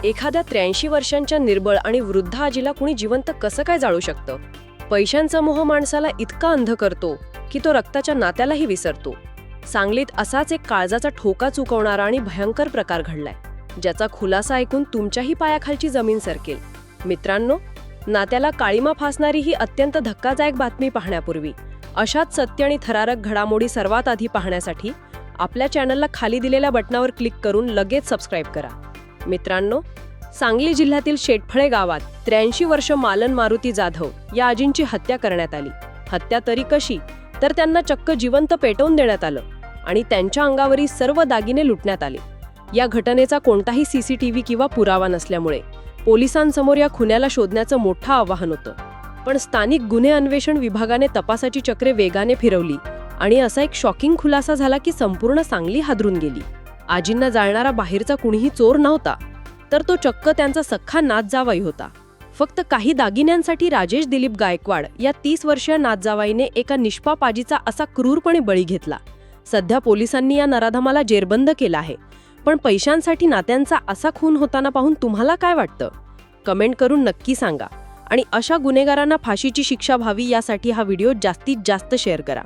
एखाद्या 83 वर्षांच्या निर्बळ आणि वृद्ध आजीला कुणी जिवंत कसं काय जाळू शकतं? पैशांचा मोह माणसाला इतका अंध करतो की तो रक्ताच्या नात्यालाही विसरतो. सांगलीत असाच एक काळजाचा ठोका चुकवणारा आणि भयंकर प्रकार घडलाय, ज्याचा खुलासा ऐकून तुमच्याही पायाखालची जमीन सरकेल. मित्रांनो, नात्याला काळीमा फासणारी ही अत्यंत धक्कादायक बातमी पाहण्यापूर्वी अशाच सत्य आणि थरारक घडामोडी सर्वात आधी पाहण्यासाठी आपल्या चॅनलला खाली दिलेल्या बटनावर क्लिक करून लगेच सबस्क्राईब करा. मित्रांनो, सांगली जिल्ह्यातील शेटफळे गावात 83 वर्ष मालन मारुती जाधव या आजींची हत्या करण्यात आली. हत्या तरी कशी, तर त्यांना चक्क जिवंत पेटवून देण्यात आलं आणि त्यांच्या अंगावरील सर्व दागिने लुटण्यात आले. या घटनेचा कोणताही सीसीटीव्ही किंवा पुरावा नसल्यामुळे पोलिसांसमोर या खुन्याला शोधण्याचं मोठं आव्हान होतं. पण स्थानिक गुन्हे अन्वेषण विभागाने तपासाची चक्रे वेगाने फिरवली आणि असा एक शॉकिंग खुलासा झाला की संपूर्ण सांगली हादरून गेली. आजींना जाळणारा बाहेरचा कुणीही चोर नव्हता, तर तो चक्क त्यांचा सख्खा नातजावाई होता. फक्त काही दागिन्यांसाठी राजेश दिलीप गायकवाड या 30 वर्षीय नातजावाईने एका निष्पाप आजीचा असा क्रूरपणे बळी घेतला. सध्या पोलिसांनी या नराधमाला जेरबंद केला आहे. पण पैशांसाठी नात्यांचा असा खून होताना पाहून तुम्हाला काय वाटतं? कमेंट करून नक्की सांगा आणि अशा गुन्हेगारांना फाशीची शिक्षा व्हावी यासाठी हा व्हिडिओ जास्तीत जास्त शेअर करा.